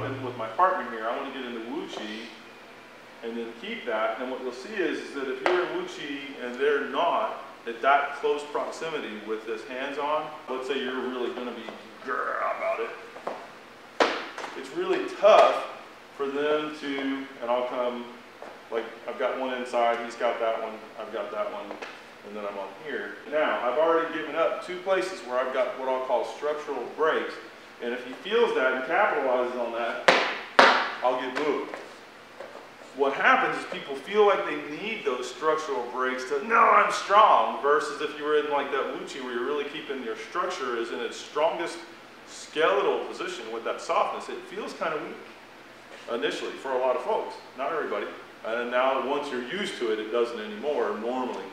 in with my partner here, I want to get into Wu Chi and then keep that. And what you'll see is that if you're in Wu Chi and they're not at that close proximity with this hands on, let's say you're really going to be about it, it's really tough for them to, and I'll come, like I've got one inside, he's got that one, I've got that one, and then I'm on here. Now, I've already given up 2 places where I've got what I'll call structural breaks, and if he feels that and capitalizes on that, I'll get moved. What happens is people feel like they need those structural breaks to, no, I'm strong, versus if you were in like that Wu Chi where you're really keeping your structure is in its strongest skeletal position with that softness, it feels kind of weak initially for a lot of folks, not everybody. And now once you're used to it, it doesn't anymore normally.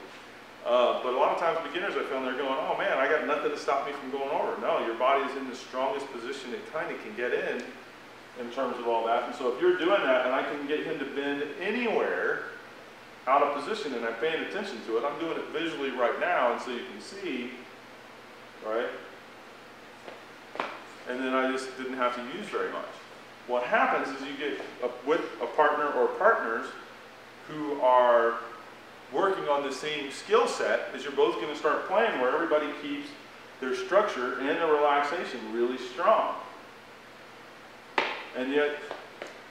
But a lot of times beginners I found they're going, oh man, I got nothing to stop me from going over. No, your body is in the strongest position it kind of can get in terms of all that. And so if you're doing that and I can get him to bend anywhere out of position and I'm paying attention to it, I'm doing it visually right now and so you can see, right? And then I just didn't have to use very much. What happens is you get with a partner or partners who are working on the same skill set, is you're both going to start playing where everybody keeps their structure and the relaxation really strong. And yet,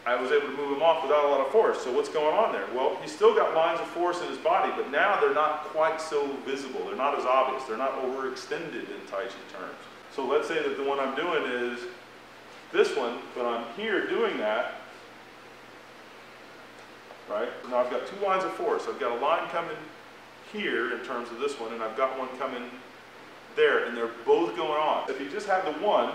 I was able to move him off without a lot of force. So what's going on there? Well, he's still got lines of force in his body, but now they're not quite so visible. They're not as obvious. They're not overextended in Tai Chi terms. So let's say that the one I'm doing is this one, but I'm here doing that, right? Now I've got 2 lines of force. I've got a line coming here in terms of this one, and I've got one coming there, and they're both going on. If you just have the one,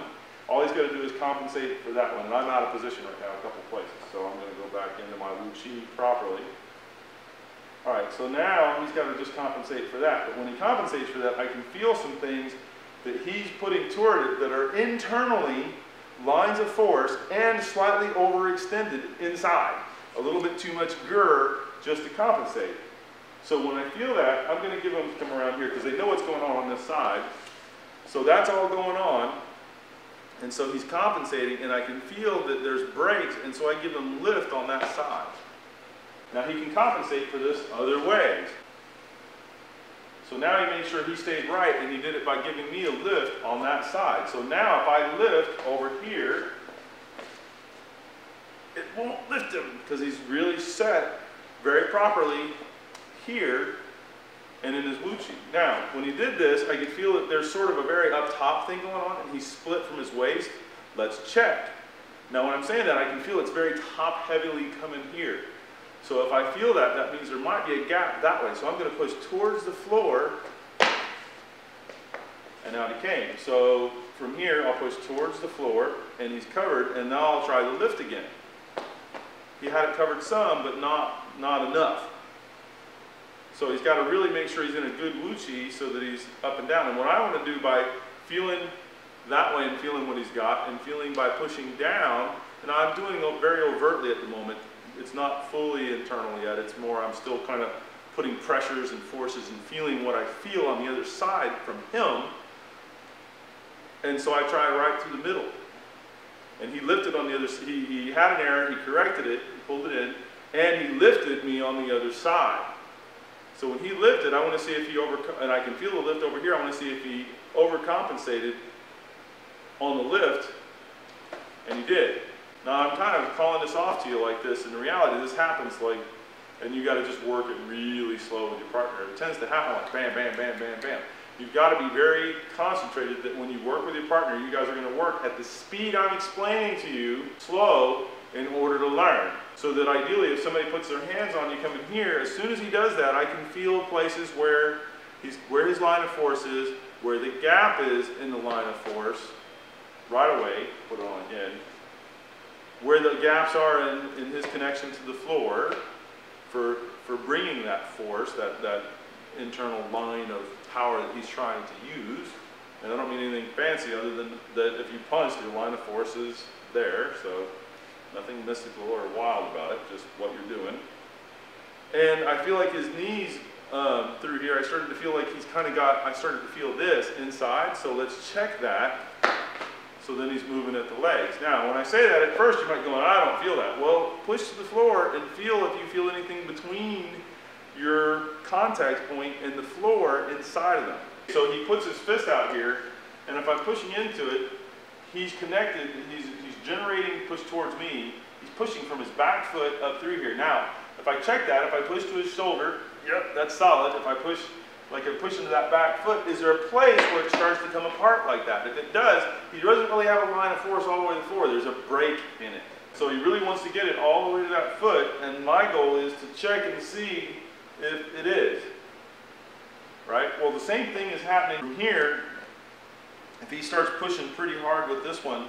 all he's got to do is compensate for that one, and I'm out of position right now a couple places, so I'm going to go back into my Wu Chi properly. All right, so now he's got to just compensate for that, but when he compensates for that, I can feel some things that he's putting toward it that are internally lines of force and slightly overextended inside. A little bit too much grr just to compensate. So when I feel that, I'm going to give them to come around here because they know what's going on this side. So that's all going on. And so he's compensating, and I can feel that there's breaks, and so I give him lift on that side. Now he can compensate for this other ways. So now he made sure he stayed right, and he did it by giving me a lift on that side. So now if I lift over here, it won't lift him because he's really set very properly here and in his Wu Chi. Now, when he did this, I could feel that there's sort of a very up top thing going on, and he split from his waist. Let's check. Now, when I'm saying that, I can feel it's very top heavily coming here. So if I feel that, that means there might be a gap that way. So I'm going to push towards the floor, and out he came. So from here, I'll push towards the floor, and he's covered, and now I'll try the lift again. He had it covered some, but not enough. So he's got to really make sure he's in a good Wu Chi so that he's up and down. And what I want to do by feeling that way and feeling what he's got and feeling by pushing down, and I'm doing it very overtly at the moment. It's not fully internal yet. It's more I'm still kind of putting pressures and forces and feeling what I feel on the other side from him. And so I try right through the middle. And he lifted on the other side. He had an error, he corrected it, he pulled it in, and he lifted me on the other side. So when he lifted, I want to see if he and I can feel the lift over here, I want to see if he overcompensated on the lift, and he did. Now I'm kind of calling this off to you like this. In reality, this happens like, and you got to just work it really slow with your partner. It tends to happen like bam, bam, bam, bam, bam. You've got to be very concentrated that when you work with your partner, you guys are going to work at the speed I'm explaining to you, slow, in order to learn. So that ideally, if somebody puts their hands on you coming here, as soon as he does that, I can feel places where his line of force is, where the gap is in the line of force, right away, put it on again, where the gaps are in his connection to the floor for bringing that force, that internal line of power that he's trying to use. And I don't mean anything fancy other than that if you punch, your line of force is there, so nothing mystical or wild about it, just what you're doing. And I feel like his knees through here, I started to feel like he's kind of got, I started to feel this inside, so let's check that. So then he's moving at the legs. Now, when I say that, at first you might go, I don't feel that. Well, push to the floor and feel if you feel anything between your contact point and the floor inside of them. So he puts his fist out here, and if I'm pushing into it, he's connected, he's generating push towards me. He's pushing from his back foot up through here. Now, if I check that, if I push to his shoulder, yep, that's solid. If I push, like I push into that back foot, is there a place where it starts to come apart like that? If it does, he doesn't really have a line of force all the way to the floor. There's a break in it. So he really wants to get it all the way to that foot, and my goal is to check and see if it is. Right? Well, the same thing is happening from here. If he starts pushing pretty hard with this one,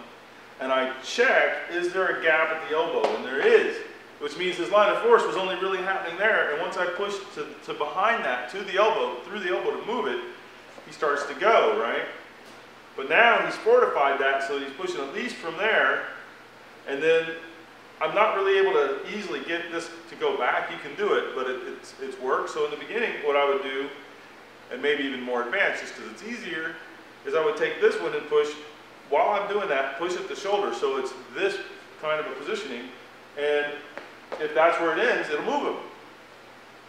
and I check, is there a gap at the elbow? And there is, which means his line of force was only really happening there. And once I push to behind that, to the elbow, through the elbow to move it, he starts to go, right? But now he's fortified that, so he's pushing at least from there. And then I'm not really able to easily get this to go back. You can do it, but it's work. So in the beginning, what I would do, and maybe even more advanced, just because it's easier, is I would take this one and push, while I'm doing that, push at the shoulder. So it's this kind of a positioning. And if that's where it ends, it'll move him.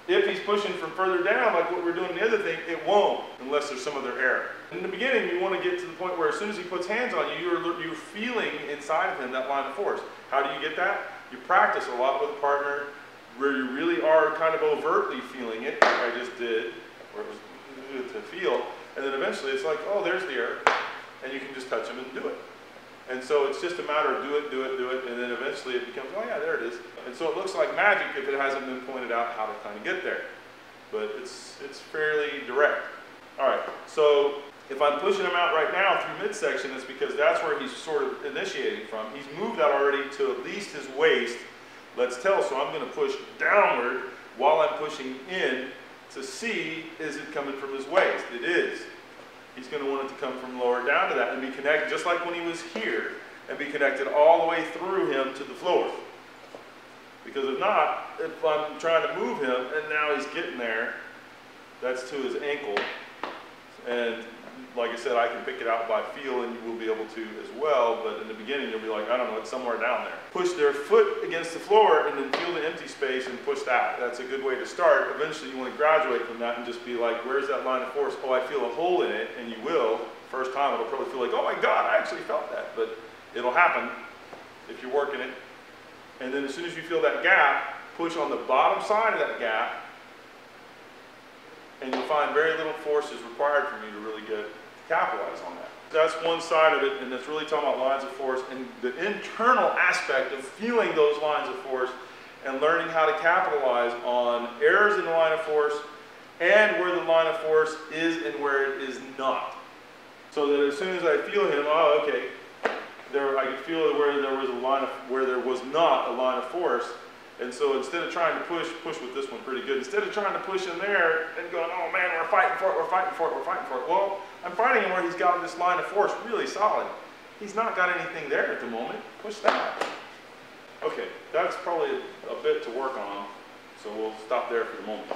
If he's pushing from further down, like what we're doing in the other thing, it won't, unless there's some other error. In the beginning, you want to get to the point where as soon as he puts hands on you, you're feeling inside of him that line of force. How do you get that? You practice a lot with a partner where you really are kind of overtly feeling it, like I just did, where it was to feel, and then eventually it's like, oh, there's the error, and you can just touch him and do it. And so it's just a matter of do it, and then eventually it becomes, oh yeah, there it is. And so it looks like magic if it hasn't been pointed out how to kind of get there. But it's fairly direct. All right, so if I'm pushing him out right now through midsection, it's because that's where he's sort of initiating from. He's moved that already to at least his waist, let's tell, so I'm going to push downward while I'm pushing in to see, is it coming from his waist? It is. He's going to want it to come from lower down to that and be connected, just like when he was here, and be connected all the way through him to the floor. Because if not, if I'm trying to move him, and now he's getting there, that's to his ankle. And like I said, I can pick it out by feel, and you will be able to as well, but in the beginning you'll be like, I don't know, it's somewhere down there. Push their foot against the floor and then feel the empty space and push that. That's a good way to start. Eventually you want to graduate from that and just be like, where's that line of force? Oh, I feel a hole in it, and you will. First time it'll probably feel like, oh my God, I actually felt that, but it'll happen if you're working it. And then as soon as you feel that gap, push on the bottom side of that gap, and you'll find very little force is required from you to really capitalize on that. That's one side of it, and it's really talking about lines of force and the internal aspect of feeling those lines of force and learning how to capitalize on errors in the line of force and where the line of force is and where it is not. So that as soon as I feel him, oh, okay, I could feel where there was where there was not a line of force. And so instead of trying to push with this one pretty good. Instead of trying to push in there and going, oh man, we're fighting for it, we're fighting for it, we're fighting for it. Well, I'm fighting him where he's got this line of force really solid. He's not got anything there at the moment. Push that. Okay, that's probably a bit to work on. So we'll stop there for the moment.